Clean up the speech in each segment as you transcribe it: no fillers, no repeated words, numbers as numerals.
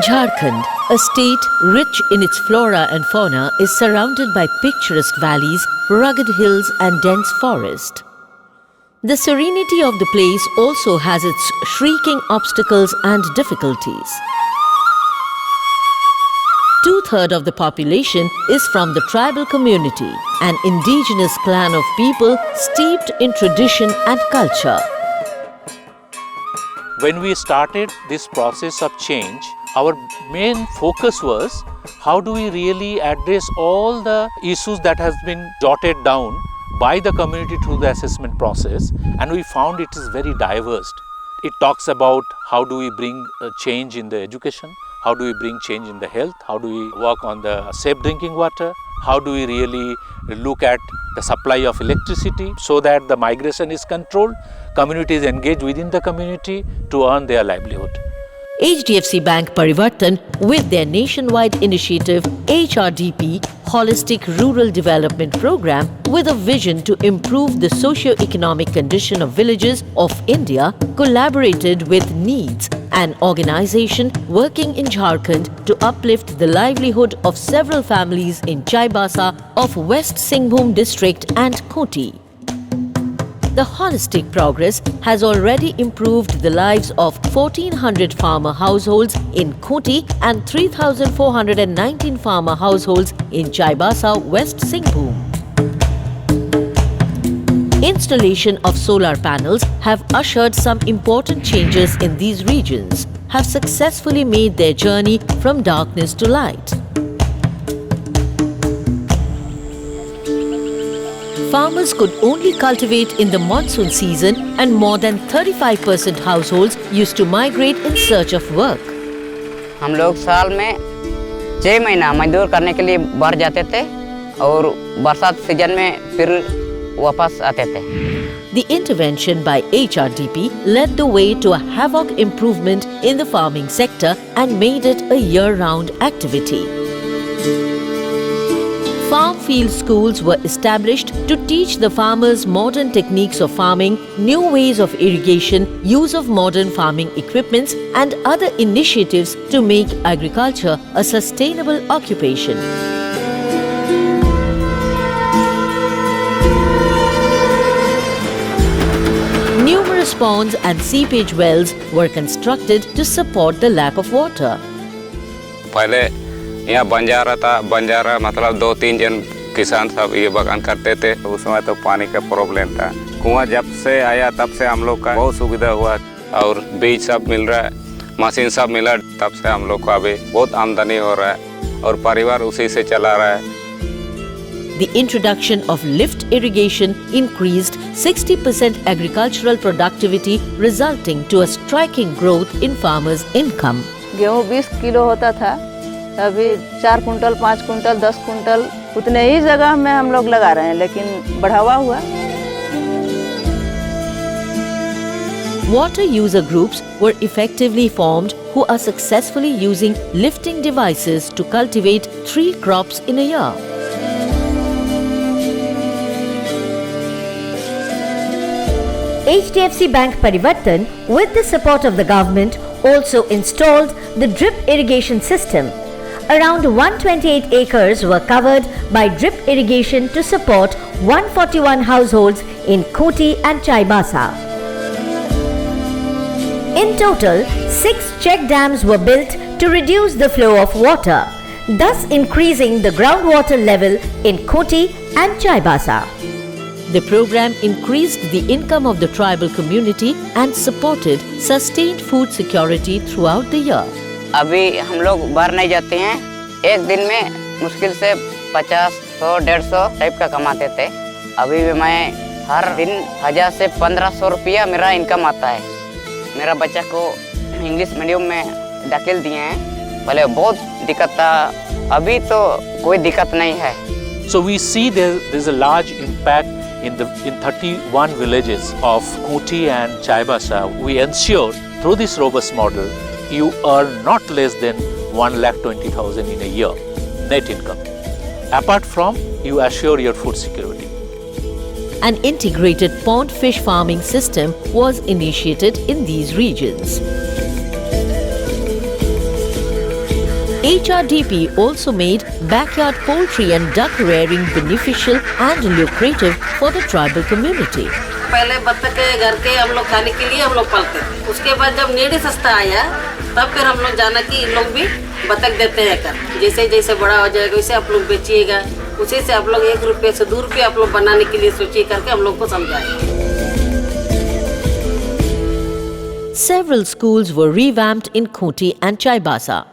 Jharkhand, a state rich in its flora and fauna, is surrounded by picturesque valleys, rugged hills and dense forest. The serenity of the place also has its shrieking obstacles and difficulties. Two-thirds of the population is from the tribal community, an indigenous clan of people steeped in tradition and culture. When we started this process of change, our main focus was how do we really address all the issues that has been jotted down by the community through the assessment process, and we found it is very diverse. It talks about how do we bring a change in the education, how do we bring change in the health, how do we work on the safe drinking water, how do we really look at the supply of electricity so that the migration is controlled, communities engage within the community to earn their livelihood. HDFC Bank Parivartan, with their nationwide initiative HRDP, Holistic Rural Development Program, with a vision to improve the socio-economic condition of villages of India, collaborated with NEEDS, an organization working in Jharkhand to uplift the livelihood of several families in Chaibasa of West Singhbhum district and Khunti. The holistic progress has already improved the lives of 1,400 farmer households in Khunti and 3,419 farmer households in Chaibasa, West Singhbhum. Installation of solar panels have ushered some important changes in these regions, have successfully made their journey from darkness to light. Farmers could only cultivate in the monsoon season, and more than 35% households used to migrate in search of work. हम लोग साल में 6 महीना मजदूर करने के लिए बाहर जाते थे और बरसात सीजन में फिर वापस आते थे. The intervention by HRDP led the way to a havoc improvement in the farming sector and made it a year-round activity. Farm field schools were established to teach the farmers modern techniques of farming, new ways of irrigation, use of modern farming equipments and other initiatives to make agriculture a sustainable occupation. Numerous ponds and seepage wells were constructed to support the lack of water. पहले यहाँ बंजारा मतलब 2-3 जन किसान सब ये बगान करते थे. उस समय तो पानी का प्रॉब्लम था. कुआं जब से आया तब से हम लोग का बहुत सुविधा हुआ और बीज सब मिल रहा है, मशीन सब मिला, तब से हम लोग को अभी बहुत आमदनी हो रहा है और परिवार उसी से चला रहा है. The introduction of lift irrigation increased 60% agricultural productivity, resulting to a striking growth in farmers' income. गेहूँ 20 किलो होता था, अभी 4 कुंटल, 5 कुंटल, 10 कुंटल उतने ही जगह में हम लोग लगा रहे हैं, लेकिन बढ़ावा हुआ. Water user groups were effectively formed who are successfully using lifting devices to cultivate 3 crops in a year. HDFC Bank Parivartan, with the support of the government, also installed the drip irrigation system. Around 128 acres were covered by drip irrigation to support 141 households in Khunti and Chaibasa. In total, 6 check dams were built to reduce the flow of water, thus increasing the groundwater level in Khunti and Chaibasa. The program increased the income of the tribal community and supported sustained food security throughout the year. अभी हम लोग बाहर नहीं जाते हैं. एक दिन में मुश्किल से 50, 100, 150 टाइप का कमाते थे. अभी भी मैं हर दिन 1000 से 1500 रुपया मेरा इनकम आता है. मेरा बच्चा को इंग्लिश मीडियम में दाखिल दिए हैं. पहले बहुत दिक्कत था, अभी तो कोई दिक्कत नहीं है. So we see there's a large impact in 31 villages of Khunti and Chaibasa. We ensure through this robust model you earn not less than 1,20,000 in a year net income. Apart from, you assure your food security. An integrated pond fish farming system was initiated in these regions. HRDP also made backyard poultry and duck rearing beneficial and lucrative for the tribal community. पहले बत्तख के घर के हम लोग खाने के लिए हम लोग पालते थे। उसके बाद जब नेड़ी सस्ता आया तब फिर हम लोग जाना कि इन लोग भी बत्तख देते हैं कर, जैसे जैसे बड़ा हो जाएगा वैसे आप लोग बेचिएगा, उसी से आप लोग 1 रुपये से 2 रुपये आप लोग बनाने के लिए सोचिए करके हम लोग को समझाए। Several schools were revamped in Khunti and Chaibasa.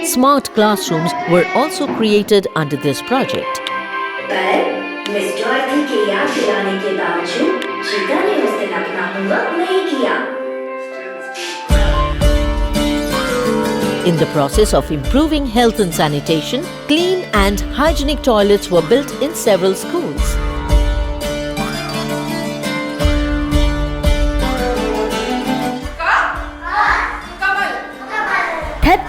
Smart classrooms were also created under this project. पर मिस डॉर्थी के याद दिलाने के बावजूद शीता ने उस दिन अपना होमवर्क नहीं किया। In the process of improving health and sanitation, clean and hygienic toilets were built in several schools.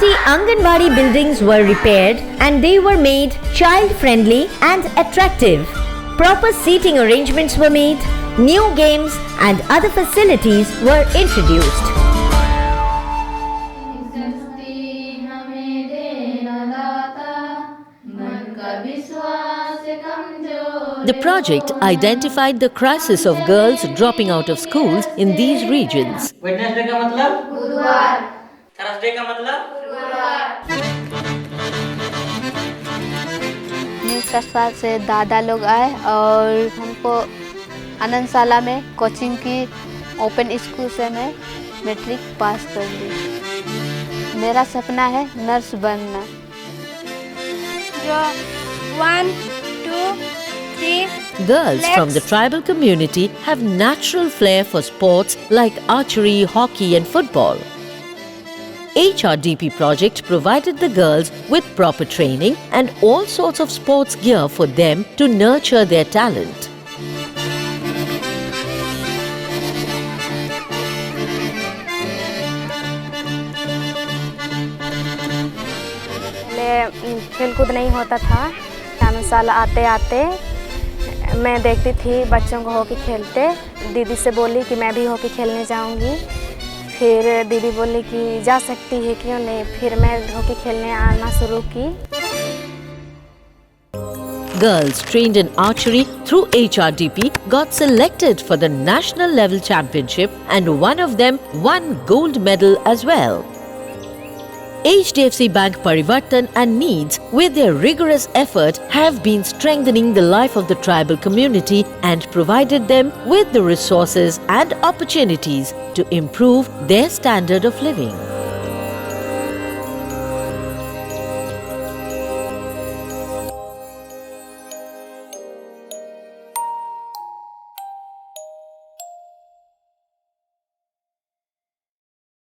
The Anganwadi buildings were repaired and they were made child-friendly and attractive. Proper seating arrangements were made, new games and other facilities were introduced. The project identified the crisis of girls dropping out of schools in these regions. Wednesday का मतलब बुधवार, Thursday का मतलब मेरे साथ से दादा लोग आए और हमको आनंदशाला में कोचिंग की ओपन स्कूल से मैं मैट्रिक पास कर ली। मेरा सपना है नर्स बनना। जो 1, 2, 3 Girls from the tribal community have natural flair for sports like archery, hockey and football. HRDP project provided the girls with proper training and all sorts of sports gear for them to nurture their talent. पहले खेलकूद नहीं होता था। आनंदशाला आते आते मैं देखती थी बच्चों को हॉकी खेलते। दीदी से बोली कि मैं भी हॉकी खेलने जाऊंगी। फिर दीदी बोली कि जा सकती है, क्यों नहीं। फिर मैं हॉकी खेलने आना शुरू की। Girls trained in archery through HRDP got selected for the national level championship and one of them won gold medal as well. HDFC Bank Parivartan and Needs, with their rigorous effort, have been strengthening the life of the tribal community and provided them with the resources and opportunities to improve their standard of living.